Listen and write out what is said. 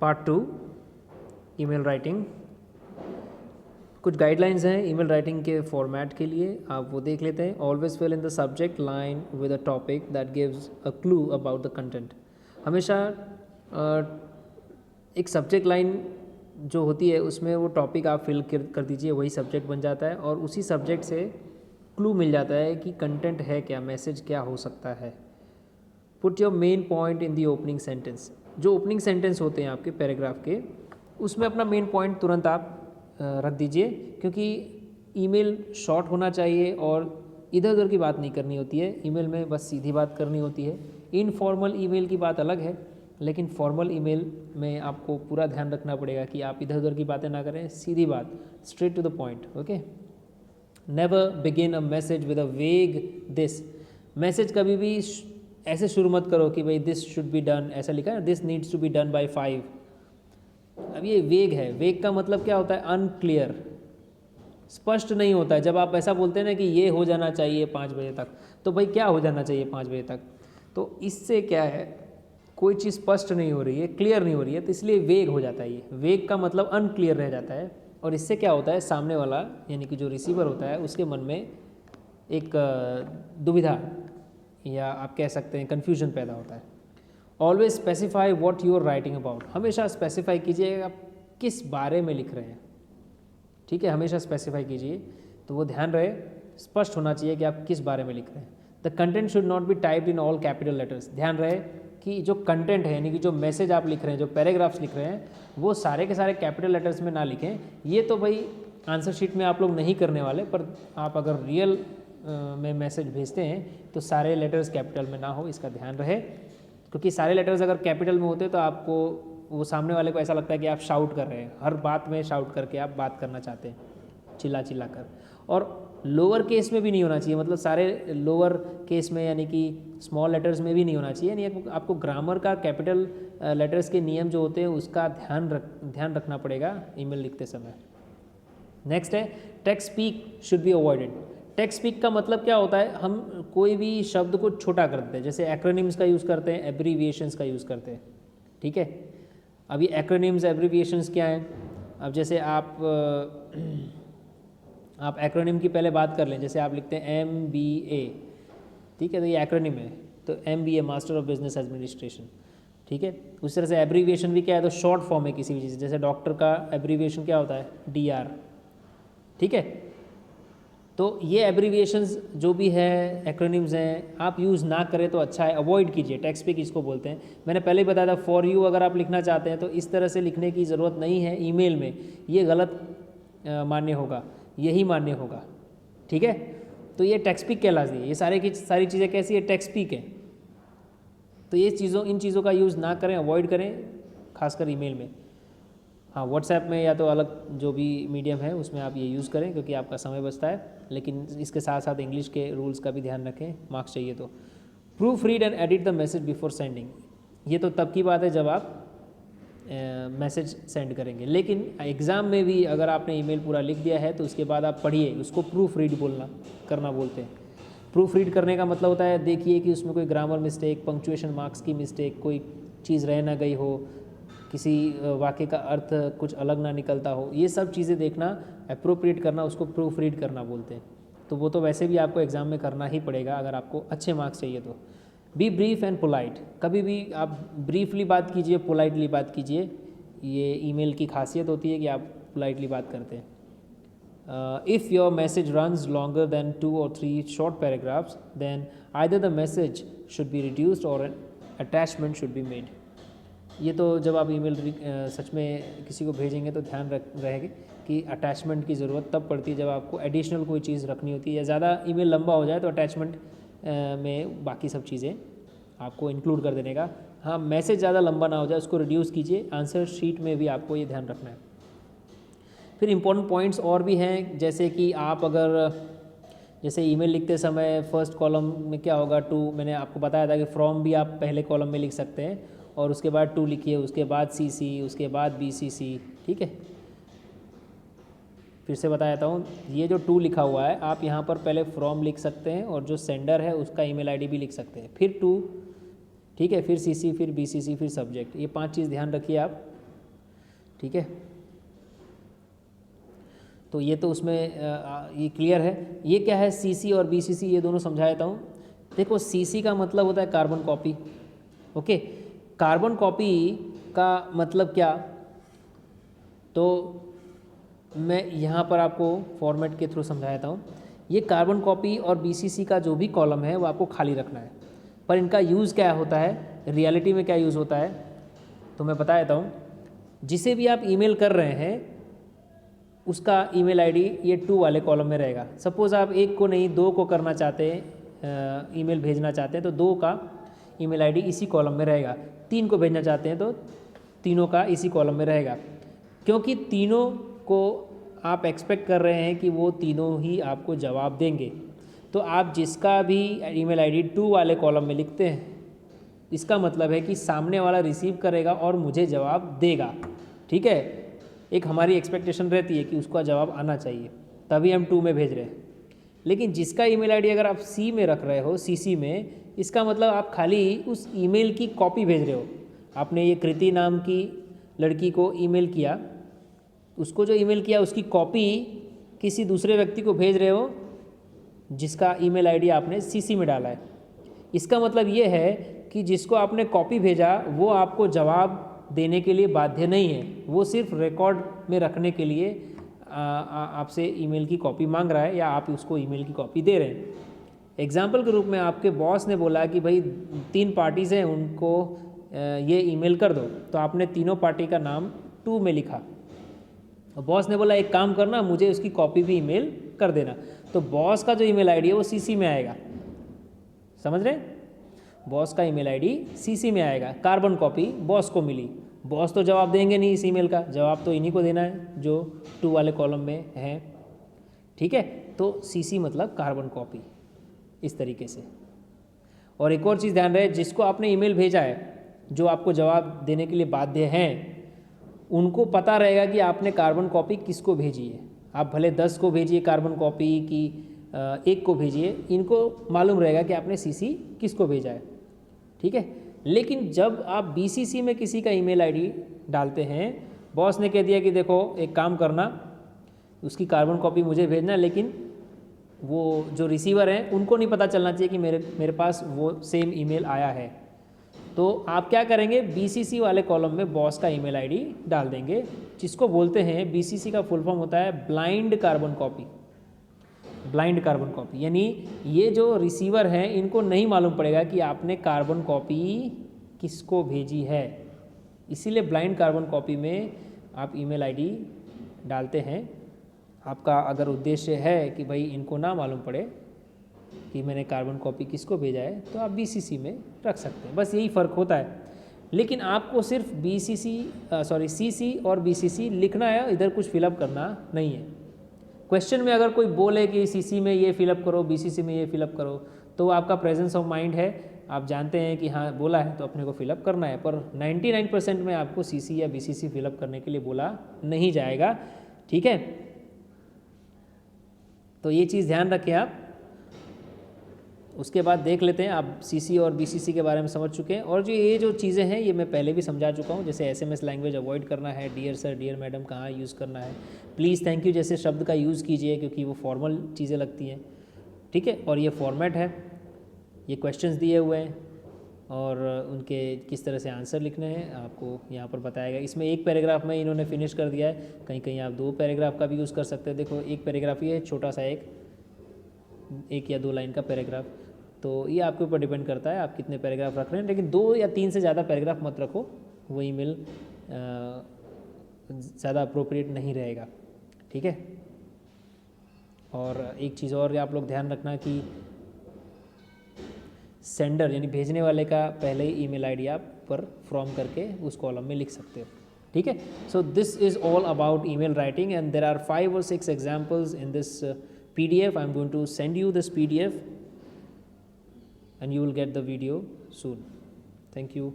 Part 2 email writing. कुछ guidelines हैं email writing के फॉर्मेट के लिए, आप वो देख लेते हैं। Always fill in the subject line with a topic that gives a clue about the content. हमेशा एक सब्जेक्ट लाइन जो होती है उसमें वो टॉपिक आप फिल कर दीजिए, वही सब्जेक्ट बन जाता है और उसी सब्जेक्ट से क्लू मिल जाता है कि कंटेंट है क्या, मैसेज क्या हो सकता है। Put your main point in the opening sentence. जो ओपनिंग सेंटेंस होते हैं आपके पैराग्राफ के, उसमें अपना मेन पॉइंट तुरंत आप रख दीजिए, क्योंकि ईमेल शॉर्ट होना चाहिए और इधर उधर की बात नहीं करनी होती है। ईमेल में बस सीधी बात करनी होती है। इनफॉर्मल ईमेल की बात अलग है, लेकिन फॉर्मल ईमेल में आपको पूरा ध्यान रखना पड़ेगा कि आप इधर उधर की बातें ना करें, सीधी बात, straight to the point. Okay. Never begin a message with a vague this. Message कभी भी ऐसे शुरू मत करो कि भाई दिस शुड बी डन, ऐसा लिखा है this needs to be done by 5। अब ये वेग है। वेग का मतलब क्या होता है? अनक्लियर, स्पष्ट नहीं होता है। जब आप ऐसा बोलते हैं ना कि ये हो जाना चाहिए 5 बजे तक, तो भाई क्या हो जाना चाहिए 5 बजे तक? तो इससे क्या है, कोई चीज़ स्पष्ट नहीं हो रही है, क्लियर नहीं हो रही है, तो इसलिए वेग हो जाता है। ये वेग का मतलब अनक्लियर रह जाता है और इससे क्या होता है, सामने वाला यानी कि जो रिसीवर होता है उसके मन में एक दुविधा या आप कह सकते हैं कन्फ्यूजन पैदा होता है। Always specify what you are writing about. हमेशा स्पेसिफाई कीजिए आप किस बारे में लिख रहे हैं। ठीक है, हमेशा स्पेसिफाई कीजिए, तो वो ध्यान रहे, स्पष्ट होना चाहिए कि आप किस बारे में लिख रहे हैं। The content should not be typed in all capital letters. ध्यान रहे कि जो कंटेंट है यानी कि जो मैसेज आप लिख रहे हैं, जो पैराग्राफ्स लिख रहे हैं, वो सारे के सारे कैपिटल लेटर्स में ना लिखें। ये तो भाई आंसर शीट में आप लोग नहीं करने वाले, पर आप अगर रियल में मैसेज भेजते हैं तो सारे लेटर्स कैपिटल में ना हो, इसका ध्यान रहे। क्योंकि सारे लेटर्स अगर कैपिटल में होते तो आपको, वो सामने वाले को ऐसा लगता है कि आप शाउट कर रहे हैं, हर बात में शाउट करके आप बात करना चाहते हैं, चिल्ला चिल्ला कर। और लोअर केस में भी नहीं होना चाहिए, मतलब सारे लोअर केस में यानी कि स्मॉल लेटर्स में भी नहीं होना चाहिए। यानी आपको ग्रामर का, कैपिटल लेटर्स के नियम जो होते हैं उसका ध्यान रखना पड़ेगा ईमेल लिखते समय। नेक्स्ट है text speak should be avoided. Text speak का मतलब क्या होता है, हम कोई भी शब्द को छोटा कर देते हैं, जैसे एक्रोनिम्स का यूज़ करते हैं, एब्रीविएशंस का यूज़ करते हैं। ठीक है, अभी एक्रोनिम्स एब्रीविएशंस क्या हैं? अब जैसे आप एक्रोनिम की पहले बात कर लें। जैसे आप लिखते हैं MBA, ठीक है, तो ये एक्रोनिम है, तो MBA master of business administration. ठीक है, उस तरह से एब्रीविएशन भी क्या है, तो शॉर्ट फॉर्म है किसी भी चीज़। जैसे डॉक्टर का एब्रीविएशन क्या होता है, DR। ठीक है, तो ये एब्रीविएशंस जो भी है, एक्रोनिम्स हैं, आप यूज़ ना करें तो अच्छा है, अवॉइड कीजिए। टेक्स्ट स्पीक इसको बोलते हैं। मैंने पहले ही बताया था, फॉर यू अगर आप लिखना चाहते हैं तो इस तरह से लिखने की ज़रूरत नहीं है ईमेल में, ये गलत मान्य होगा, यही मान्य होगा। ठीक है, तो ये टेक्स्ट स्पीक कहलाती है। ये सारी की सारी चीज़ें कैसी है, टेक्स्ट स्पीक है। तो ये इन चीज़ों का यूज़ ना करें, अवॉइड करें, खासकर ईमेल में। हाँ, व्हाट्सएप में या तो अलग जो भी मीडियम है उसमें आप ये यूज़ करें, क्योंकि आपका समय बचता है, लेकिन इसके साथ साथ इंग्लिश के रूल्स का भी ध्यान रखें, मार्क्स चाहिए तो। Proof read and edit the message before sending. ये तो तब की बात है जब आप मैसेज सेंड करेंगे, लेकिन एग्ज़ाम में भी अगर आपने ईमेल पूरा लिख दिया है तो उसके बाद आप पढ़िए, उसको प्रूफ रीड करना बोलते हैं। प्रूफ रीड करने का मतलब होता है, देखिए कि उसमें कोई ग्रामर मिस्टेक, पंक्चुएशन मार्क्स की मिस्टेक, कोई चीज़ रह ना गई हो, किसी वाक्य का अर्थ कुछ अलग ना निकलता हो, ये सब चीज़ें देखना, अप्रोप्रिएट करना, उसको प्रूफ रीड करना बोलते हैं। तो वो तो वैसे भी आपको एग्ज़ाम में करना ही पड़ेगा अगर आपको अच्छे मार्क्स चाहिए तो। B brief and polite. कभी भी आप ब्रीफली बात कीजिए, पोलाइटली बात कीजिए। ये ईमेल की खासियत होती है कि आप पोलाइटली बात करते हैं। If your message runs longer than 2 or 3 short paragraphs, then either the message should be reduced or an attachment should be made. ये तो जब आप ईमेल सच में किसी को भेजेंगे तो ध्यान रहेगी कि अटैचमेंट की ज़रूरत तब पड़ती है जब आपको एडिशनल कोई चीज़ रखनी होती है, या ज़्यादा ईमेल लंबा हो जाए तो अटैचमेंट में बाकी सब चीज़ें आपको इंक्लूड कर देने का। हाँ, मैसेज ज़्यादा लंबा ना हो जाए, उसको रिड्यूस कीजिए। आंसर शीट में भी आपको ये ध्यान रखना है। फिर इम्पोर्टेंट पॉइंट्स और भी हैं, जैसे कि आप अगर जैसे ईमेल लिखते समय फर्स्ट कॉलम में क्या होगा, टू, मैंने आपको बताया था कि फ्रॉम भी आप पहले कॉलम में लिख सकते हैं और उसके बाद टू लिखिए, उसके बाद CC, उसके बाद BCC। ठीक है, फिर से बता देता हूँ, ये जो टू लिखा हुआ है आप यहाँ पर पहले फ्रॉम लिख सकते हैं और जो सेंडर है उसका ईमेल ID भी लिख सकते हैं, फिर टू, ठीक है, फिर CC, फिर BCC, फिर सब्जेक्ट। ये 5 चीज़ ध्यान रखिए आप ठीक है, तो ये तो उसमें ये क्लियर है। ये क्या है, सीसी और बीसीसी, ये दोनों समझा देता हूँ। देखो सीसी का मतलब होता है carbon copy. Okay, carbon copy का मतलब क्या, तो मैं यहाँ पर आपको फॉर्मेट के थ्रू समझा देता हूँ। ये कार्बन कॉपी और बीसीसी का जो भी कॉलम है वो आपको खाली रखना है, पर इनका यूज़ क्या होता है, रियलिटी में क्या यूज़ होता है, तो मैं बता देता हूँ। जिसे भी आप ईमेल कर रहे हैं उसका ईमेल आईडी ये 2 वाले कॉलम में रहेगा। सपोज़ आप एक को नहीं 2 को करना चाहते हैं, ईमेल भेजना चाहते हैं, तो 2 का ईमेल आईडी इसी कॉलम में रहेगा। 3 को भेजना चाहते हैं तो तीनों का इसी कॉलम में रहेगा, क्योंकि तीनों को आप एक्सपेक्ट कर रहे हैं कि वो तीनों ही आपको जवाब देंगे। तो आप जिसका भी ईमेल आईडी 2 वाले कॉलम में लिखते हैं, इसका मतलब है कि सामने वाला रिसीव करेगा और मुझे जवाब देगा। ठीक है, एक हमारी एक्सपेक्टेशन रहती है कि उसका जवाब आना चाहिए, तभी हम 2 में भेज रहे हैं। लेकिन जिसका ईमेल आईडी अगर आप सी में रख रहे हो, सीसी में, इसका मतलब आप खाली उस ईमेल की कॉपी भेज रहे हो। आपने ये कृति नाम की लड़की को ईमेल किया, उसको जो ईमेल किया उसकी कॉपी किसी दूसरे व्यक्ति को भेज रहे हो जिसका ईमेल आईडी आपने सीसी में डाला है। इसका मतलब ये है कि जिसको आपने कॉपी भेजा वो आपको जवाब देने के लिए बाध्य नहीं है, वो सिर्फ रिकॉर्ड में रखने के लिए आपसे ईमेल की कॉपी मांग रहा है, या आप उसको ईमेल की कॉपी दे रहे हैं। एग्जाम्पल के रूप में आपके बॉस ने बोला कि भाई 3 पार्टीज़ हैं, उनको ये ईमेल कर दो, तो आपने तीनों पार्टी का नाम 2 में लिखा। बॉस ने बोला एक काम करना, मुझे उसकी कॉपी भी ईमेल कर देना, तो बॉस का जो ईमेल आईडी है वो सीसी में आएगा। समझ रहे हैं, बॉस का ईमेल आईडी सीसी में आएगा, कार्बन कॉपी बॉस को मिली। बॉस तो जवाब देंगे नहीं, इस ईमेल का जवाब तो इन्हीं को देना है जो 2 वाले कॉलम में है। ठीक है, तो सीसी मतलब कार्बन कॉपी, इस तरीके से। और एक और चीज़ ध्यान रहे, जिसको आपने ईमेल भेजा है, जो आपको जवाब देने के लिए बाध्य हैं, उनको पता रहेगा कि आपने कार्बन कॉपी किसको भेजी है। आप भले 10 को भेजिए कार्बन कॉपी की, 1 को भेजिए, इनको मालूम रहेगा कि आपने सीसी किसको भेजा है। ठीक है, लेकिन जब आप बीसीसी में किसी का ईमेल आईडी डालते हैं, बॉस ने कह दिया कि देखो एक काम करना, उसकी कार्बन कॉपी मुझे भेजना, लेकिन वो जो रिसीवर हैं उनको नहीं पता चलना चाहिए कि मेरे पास वो सेम ईमेल आया है। तो आप क्या करेंगे, बीसीसी वाले कॉलम में बॉस का ईमेल आईडी डाल देंगे, जिसको बोलते हैं, बीसीसी का फुल फॉर्म होता है blind carbon copy. Blind carbon copy यानी ये जो रिसीवर हैं इनको नहीं मालूम पड़ेगा कि आपने कार्बन कॉपी किसको भेजी है। इसीलिए ब्लाइंड कार्बन कॉपी में आप ईमेल आईडी डालते हैं। आपका अगर उद्देश्य है कि भाई इनको ना मालूम पड़े कि मैंने कार्बन कॉपी किसको भेजा है, तो आप बीसीसी में रख सकते हैं, बस यही फ़र्क होता है। लेकिन आपको सिर्फ सीसी और बीसीसी लिखना है, इधर कुछ फिलअप करना नहीं है। क्वेश्चन में अगर कोई बोले कि सीसी में ये फिलअप करो, बीसीसी में ये फिलअप करो, तो आपका प्रेजेंस ऑफ माइंड है, आप जानते हैं कि हाँ बोला है तो अपने को फिलअप करना है। पर 99% में आपको सीसी या बीसीसी फिलअप करने के लिए बोला नहीं जाएगा। ठीक है, तो ये चीज़ ध्यान रखें आप। उसके बाद देख लेते हैं, आप सीसी और बीसीसी के बारे में समझ चुके हैं, और ये जो चीज़ें हैं ये मैं पहले भी समझा चुका हूँ, जैसे एसएमएस लैंग्वेज अवॉइड करना है, डियर सर डियर मैडम कहाँ यूज़ करना है, प्लीज़ थैंक यू जैसे शब्द का यूज़ कीजिए, क्योंकि वो फॉर्मल चीज़ें लगती हैं। ठीक है, और ये फॉर्मेट है, ये क्वेश्चंस दिए हुए हैं और उनके किस तरह से आंसर लिखने हैं आपको यहाँ पर बताया गया। इसमें एक पैराग्राफ में इन्होंने फिनिश कर दिया है, कहीं कहीं आप 2 पैराग्राफ का भी यूज़ कर सकते हैं। देखो एक पैराग्राफ ये है, छोटा सा एक या 2 लाइन का पैराग्राफ, तो ये आपके ऊपर डिपेंड करता है आप कितने पैराग्राफ रख रहे हैं, लेकिन 2 या 3 से ज़्यादा पैराग्राफ मत रखो, वो ईमेल ज़्यादा अप्रोप्रिएट नहीं रहेगा। ठीक है, और एक चीज़ और आप लोग ध्यान रखना कि सेंडर यानी भेजने वाले का पहले ही ईमेल आईडी आप पर फ्रॉम करके उस कॉलम में लिख सकते हो। ठीक है, so this is all about email writing and there are 5 or 6 examples in this PDF. I am going to send you this PDF and you will get the video soon. Thank you.